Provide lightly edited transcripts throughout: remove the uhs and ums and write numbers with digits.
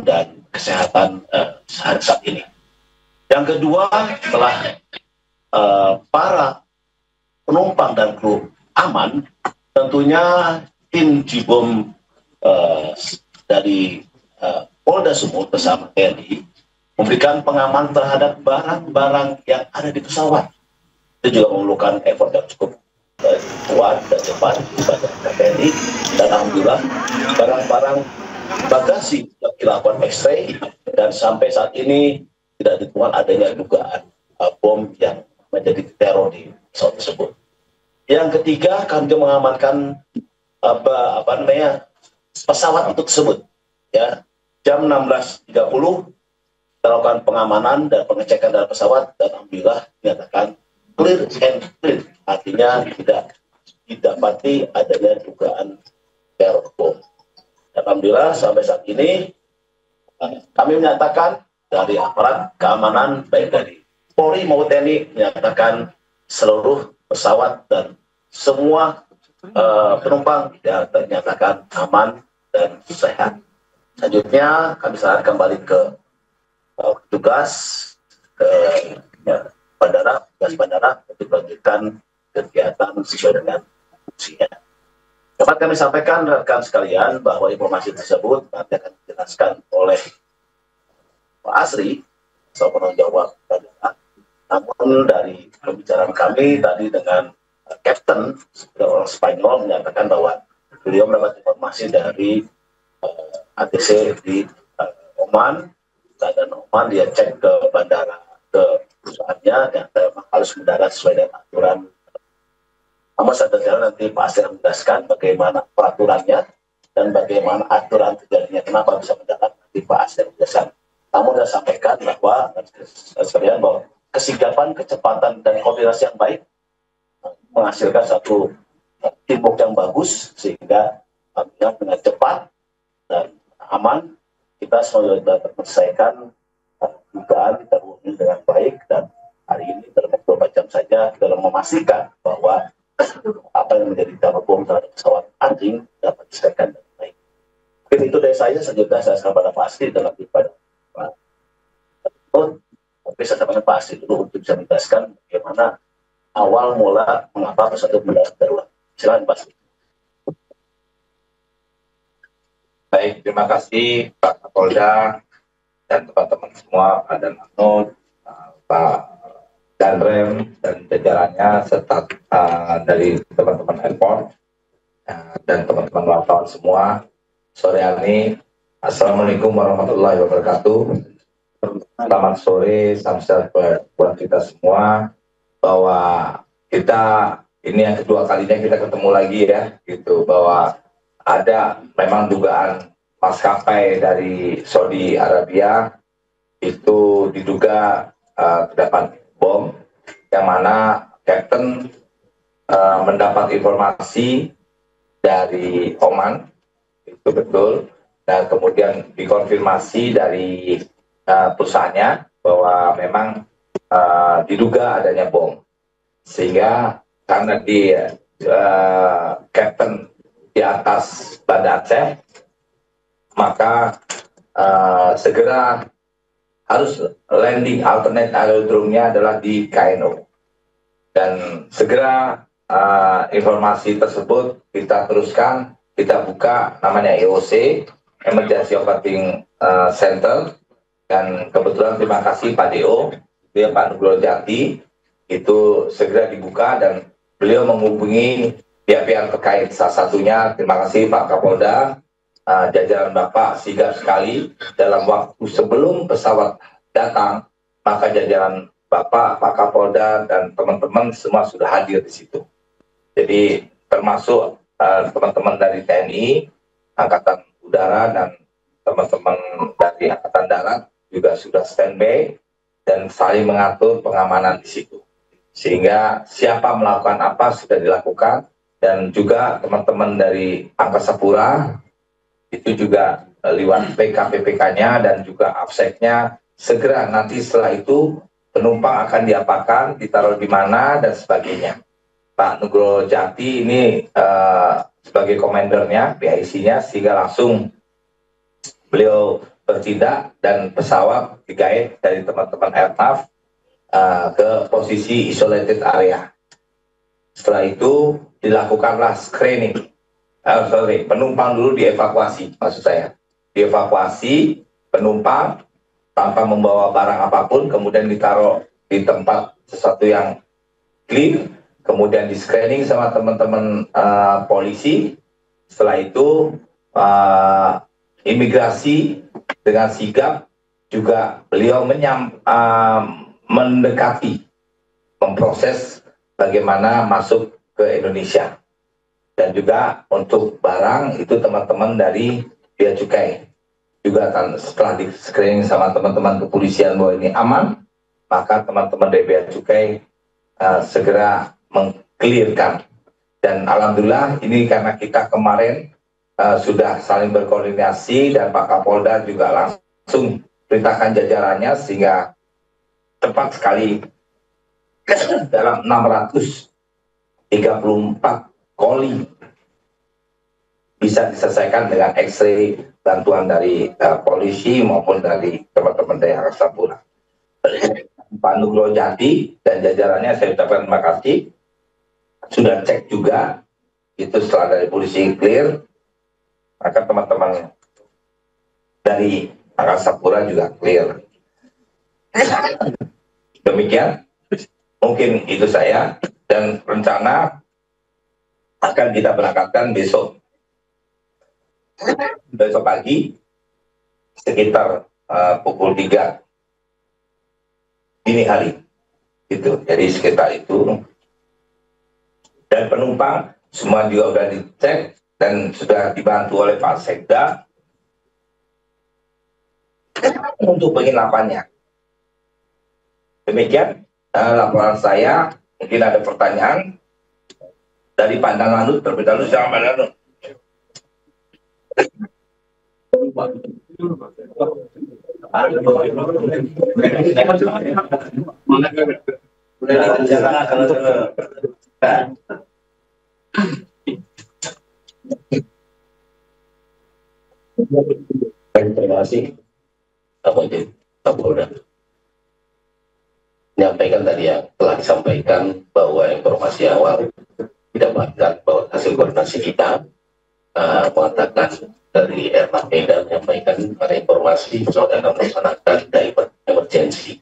keamanan dan kesehatan saat ini. Yang kedua, setelah para penumpang dan kru aman, tentunya tim Jibom dari Polda Sumut bersama TNI memberikan pengaman terhadap barang-barang yang ada di pesawat. Itu juga memerlukan effort yang cukup kuat dan cepat kepada TNI, dan alhamdulillah barang-barang bagasi yang dilakukan X-ray dan sampai saat ini tidak ditemukan adanya dugaan bom yang menjadi teror di pesawat tersebut. Yang ketiga, kami mengamankan pesawat untuk tersebut. Ya, jam 16.30 kita lakukan pengamanan dan pengecekan dalam pesawat dan alhamdulillah dinyatakan clear and clear, artinya tidak didapati adanya dugaan teror bom. Alhamdulillah sampai saat ini kami menyatakan dari aparat keamanan baik dari Polri maupun TNI menyatakan seluruh pesawat dan semua penumpang dinyatakan aman dan sehat. Selanjutnya kami serahkan kembali ke petugas bandara untuk melanjutkan kegiatan sesuai dengan fungsinya. Dapat kami sampaikan rekan sekalian bahwa informasi tersebut nanti akan dijelaskan oleh Pak Asri, sebagai penanggung jawab bandara. Namun dari pembicaraan kami tadi dengan Kapten orang Spanyol menyatakan bahwa beliau mendapat informasi dari ATC di Oman, dan Oman dia cek ke bandara ke perusahaannya dan memang harus mendarat sesuai dengan aturan. Namun saudara nanti Pak Asri menjelaskan bagaimana peraturannya dan bagaimana aturan terjadinya kenapa bisa mendarat, nanti Pak Asri menjelaskan. Namun saya sampaikan bahwa sekalian bahwa kesigapan, kecepatan dan koordinasi yang baik menghasilkan satu teamwork yang bagus sehingga dengan cepat dan aman kita semua dapat menyelesaikan dugaan terwujud dengan baik, dan hari ini dalam 24 jam saja dalam memastikan bahwa apa yang menjadi teror bom terhadap pesawat anjing dapat diselesaikan dengan baik. Mungkin itu dari saya. Selanjutnya saya akan pada Pak Asri dalam ibadah. Tapi saya akan Pak Asri dulu untuk bisa menjelaskan bagaimana awal mula mengapa pesawat itu mendarat darurat. Silakan Pak Asri. Baik, terima kasih Pak Kapolda dan teman-teman semua, Pak Dananut, Pak Danrem dan jajarannya, serta dari teman-teman airport dan teman-teman wartawan semua. Sore ini, Assalamualaikum warahmatullahi wabarakatuh. Selamat sore, salam sejahtera buat kita semua. Bahwa kita ini yang kedua kalinya kita ketemu lagi ya, gitu, bahwa ada memang dugaan maskapai dari Saudi Arabia itu diduga terdapat bom, yang mana Kapten mendapat informasi dari Oman, itu betul, dan kemudian dikonfirmasi dari perusahaannya bahwa memang diduga adanya bom, sehingga karena dia Kapten di atas Banda Aceh, maka segera harus landing, alternate aerodrome-nya adalah di KNO, dan segera informasi tersebut kita teruskan, kita buka namanya EOC, Emergency Operating Center, dan kebetulan terima kasih Pak DO, dia Pak Nugroho Jati, itu segera dibuka dan beliau menghubungi pihak-pihak terkait. Salah satunya terima kasih Pak Kapolda, jajaran Bapak sigap sekali dalam waktu sebelum pesawat datang, maka jajaran Bapak, Pak Kapolda dan teman-teman semua sudah hadir di situ. Jadi termasuk teman-teman dari TNI, Angkatan Udara dan teman-teman dari Angkatan Darat juga sudah standby dan saling mengatur pengamanan di situ. Sehingga siapa melakukan apa sudah dilakukan, dan juga teman-teman dari Angkasa Pura itu juga lewat PKPPK-nya dan juga AFSEC-nya segera nanti setelah itu penumpang akan diapakan, ditaruh di mana dan sebagainya. Pak Nugroho Jati ini sebagai komandernya, PIC-nya, sehingga langsung beliau bertindak dan pesawat digait dari teman-teman Airnav ke posisi isolated area. Setelah itu dilakukanlah screening. Penumpang dulu dievakuasi, maksud saya. Dievakuasi penumpang tanpa membawa barang apapun, kemudian ditaruh di tempat sesuatu yang clean, kemudian di screening sama teman-teman polisi. Setelah itu imigrasi dengan sigap juga beliau mendekati, memproses bagaimana masuk ke Indonesia. Dan juga untuk barang itu teman-teman dari Bea Cukai juga setelah di screening sama teman-teman kepolisian bahwa ini aman, maka teman-teman dari Bea Cukai segera mengklirkan. Dan alhamdulillah ini karena kita kemarin sudah saling berkoordinasi dan Pak Kapolda juga langsung perintahkan jajarannya sehingga tepat sekali dalam 634 koli bisa diselesaikan dengan X-ray bantuan dari polisi maupun dari teman-teman dari Angkasa Pura. Pak Nugroho Jati dan jajarannya saya ucapkan terima kasih. Sudah cek juga, itu setelah dari polisi clear, maka teman-teman dari Angkasa Pura juga clear. Demikian, mungkin itu saya, dan rencana akan kita berangkatkan besok pagi sekitar pukul 3 dini hari itu. Jadi sekitar itu, dan penumpang semua juga sudah dicek dan sudah dibantu oleh Pak Sekda untuk penginapannya. Demikian laporan saya. Mungkin ada pertanyaan dari Pak Lanut, terlebih dahulu sama Pak Lanut. Terima kasih Pak Polda. Menyampaikan tadi yang telah disampaikan bahwa informasi awal didapatkan bahwa hasil koordinasi kita mengatakan dari Airnav Medan menyampaikan pada informasi saudara melaksanakan divert emergency.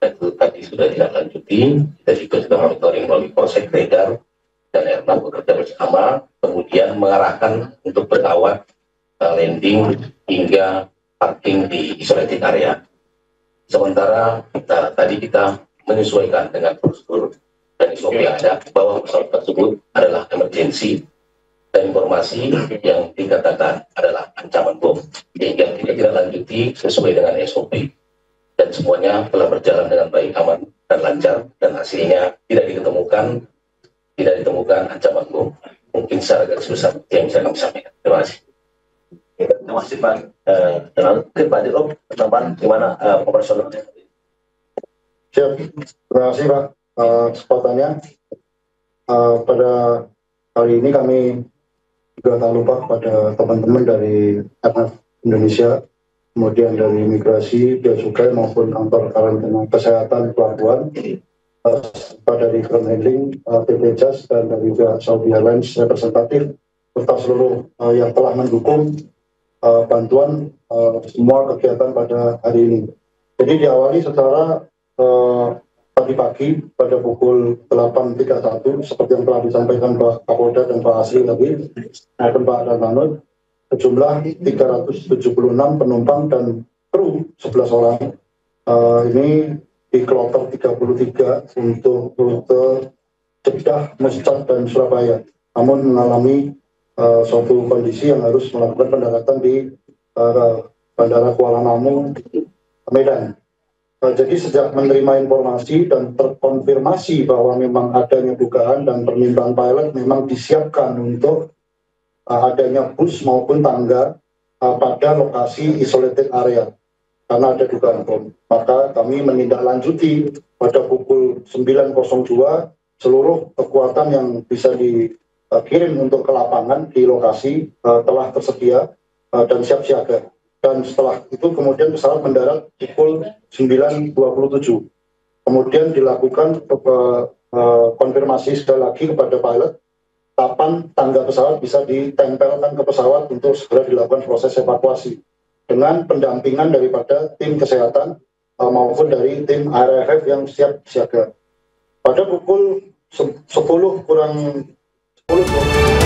Dan itu tadi sudah ditindaklanjuti. Kita juga sudah monitoring melalui Polsek Redar dan Airnav bekerja bersama, kemudian mengarahkan untuk pesawat landing hingga parking di isolated area. Sementara tadi kita menyesuaikan dengan prosedur dan SOP yang ada bahwa pesawat tersebut adalah emergency dan informasi yang dikatakan adalah ancaman bom, sehingga kita tidak lanjuti sesuai dengan SOP, dan semuanya telah berjalan dengan baik, aman dan lancar, dan hasilnya tidak ditemukan ancaman bom. Mungkin secara garis besar yang bisa kami sampaikan. Terima kasih. Terima kasih Pak. Mungkin Pak Dirop, teman gimana operasionalnya? Siap. Terima kasih Pak kesempatannya. Pada hari ini kami juga tak lupa kepada teman-teman dari Airnav Indonesia, kemudian dari imigrasi, bea cukai maupun kantor karantina kesehatan pelabuhan, dari ground handling, PP JAS, dan dari pihak Saudi Airlines representatif, serta seluruh yang telah mendukung bantuan semua kegiatan pada hari ini. Jadi diawali secara tadi pagi pada pukul 8.31 seperti yang telah disampaikan Pak Kapolda dan Pak Asri tadi, maupun Pak Lanut, sejumlah 376 penumpang dan kru 11 orang. Ini di kloter 33 untuk rute Jeddah, Muscat, dan Surabaya. Namun mengalami suatu kondisi yang harus melakukan pendaratan di Bandara Kuala Namu, Medan. Jadi sejak menerima informasi dan terkonfirmasi bahwa memang adanya dugaan dan permintaan pilot memang disiapkan untuk adanya bus maupun tangga pada lokasi isolated area karena ada dugaan bom. Maka kami menindaklanjuti pada pukul 9.02 seluruh kekuatan yang bisa dikirim untuk ke lapangan di lokasi telah tersedia dan siap siaga. dan setelah itu kemudian pesawat mendarat pukul 9.27. Kemudian dilakukan konfirmasi sekali lagi kepada pilot kapan tangga pesawat bisa ditempelkan ke pesawat untuk segera dilakukan proses evakuasi dengan pendampingan daripada tim kesehatan maupun dari tim ARFF yang siap siaga. Pada pukul 10 kurang 10